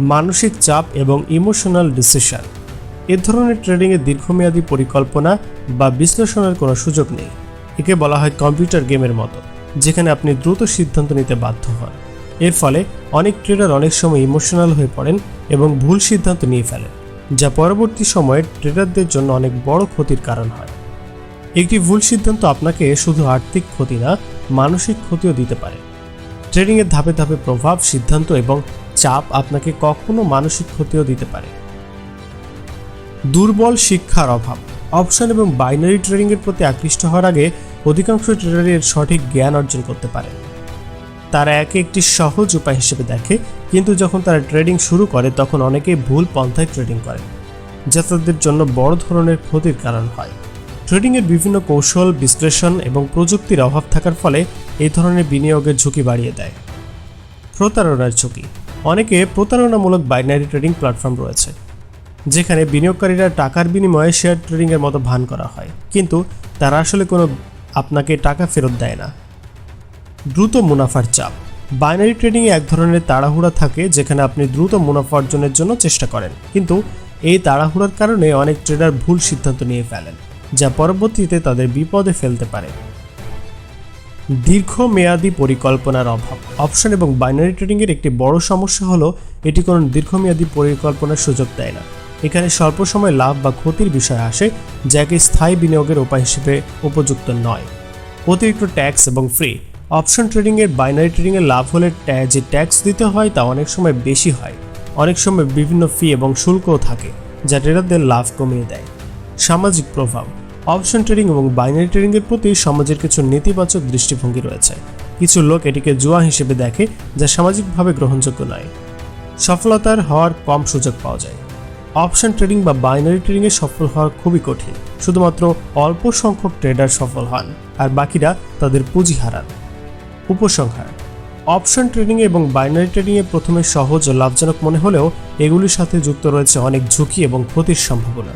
মানসিক চাপ এবং ইমোশনাল ডিসিশন। এ ধরনের ট্রেডিংয়ে দীর্ঘমেয়াদী পরিকল্পনা বা বিশ্লেষণের কোনো সুযোগ নেই। একে বলা হয় কম্পিউটার গেমের মতো, যেখানে আপনি দ্রুত সিদ্ধান্ত নিতে বাধ্য হন। এর ফলে অনেক ট্রেডার অনেক সময় ইমোশনাল হয়ে পড়েন এবং ভুল সিদ্ধান্ত নিয়ে ফেলেন, যা পরবর্তী সময়ে ট্রেডারদের জন্য অনেক বড় ক্ষতির কারণ হয়। একটি ভুল সিদ্ধান্ত আপনাকে শুধু আর্থিক ক্ষতি না, মানসিক ক্ষতিও দিতে পারে। ট্রেডিংয়ের ধাপে ধাপে প্রভাব, সিদ্ধান্ত এবং চাপ আপনাকে কখনো মানসিক ক্ষতিও দিতে পারে। দুর্বল শিক্ষার অভাব। অপশন এবং বাইনারি ট্রেডিংয়ের প্রতি আকৃষ্ট হওয়ার আগে অধিকাংশ ট্রেডারই এর সঠিক জ্ঞান অর্জন করতে পারে। তারা একে একটি সহজ উপায় হিসেবে দেখে, কিন্তু যখন তারা ট্রেডিং শুরু করে তখন অনেকেই ভুল পন্থায় ট্রেডিং করে, যা তাদের জন্য বড় ধরনের ক্ষতির কারণ হয়। ট্রেডিংয়ের বিভিন্ন কৌশল, বিশ্লেষণ এবং প্রযুক্তির অভাব থাকার ফলে এই ধরনের বিনিয়োগের ঝুঁকি বাড়িয়ে দেয়। প্রতারণার ঝুঁকি। অনেকে প্রতারণামূলক বাইনারি ট্রেডিং প্ল্যাটফর্ম রয়েছে, যেখানে বিনিয়োগকারীরা টাকার বিনিময়ে শেয়ার ট্রেডিংয়ের মতো ভান করা হয়, কিন্তু তারা আসলে আপনাকে টাকা ফেরত দেয় না। দ্রুত মুনাফার চাপ। বাইনারি ট্রেডিংয়ে এক ধরনের তাড়াহুড়া থাকে, যেখানে আপনি দ্রুত মুনাফা অর্জনের জন্য চেষ্টা করেন, কিন্তু এই তাড়াহুড়ার কারণে অনেক ট্রেডার ভুল সিদ্ধান্ত নিয়ে ফেলেন, যা পরবর্তীতে তাদের বিপদে ফেলতে পারে। দীর্ঘমেয়াদী পরিকল্পনার অভাব। অপশন এবং বাইনারি ট্রেডিংয়ের একটি বড় সমস্যা হলো এটি কোনো দীর্ঘমেয়াদী পরিকল্পনার সুযোগ দেয় না। এখানে স্বল্প সময় লাভ বা ক্ষতির বিষয় আসে, যাকে স্থায়ী বিনিয়োগের উপায় হিসেবে উপযুক্ত নয়। অতিরিক্ত ট্যাক্স এবং ফ্রি। অপশন ট্রেডিংয়ের বাইনারি ট্রেডিংয়ের লাভ হলে যে ট্যাক্স দিতে হয় তা অনেক সময় বেশি হয়। অনেক সময় বিভিন্ন ফি এবং শুল্কও থাকে, যা ট্রেডারদের লাভ কমিয়ে দেয়। সামাজিক প্রভাব। অপশন ট্রেডিং এবং বাইনারি ট্রেডিংয়ের প্রতি সমাজের কিছু নেতিবাচক দৃষ্টিভঙ্গি রয়েছে। কিছু লোক এটিকে জুয়া হিসেবে দেখে, যা সামাজিকভাবে গ্রহণযোগ্য নয়। সফলতার হওয়ার কম সুযোগ পাওয়া যায়। অপশন ট্রেডিং বা বাইনারি ট্রেডিংয়ে সফল হওয়া খুবই কঠিন। শুধুমাত্র অল্প সংখ্যক ট্রেডার সফল হন, আর বাকিরা তাদের পুঁজি হারান। উপসংহার। অপশন ট্রেডিং এবং বাইনারি ট্রেডিংয়ে প্রথমে সহজ ও লাভজনক মনে হলেও এগুলির সাথে যুক্ত রয়েছে অনেক ঝুঁকি এবং ক্ষতির সম্ভাবনা।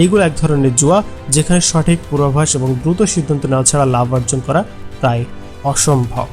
এগুলো এক ধরনের জুয়া, যেখানে সঠিক পূর্বাভাস এবং দ্রুত সিদ্ধান্ত নেওয়া ছাড়া লাভ অর্জন করা প্রায় অসম্ভব।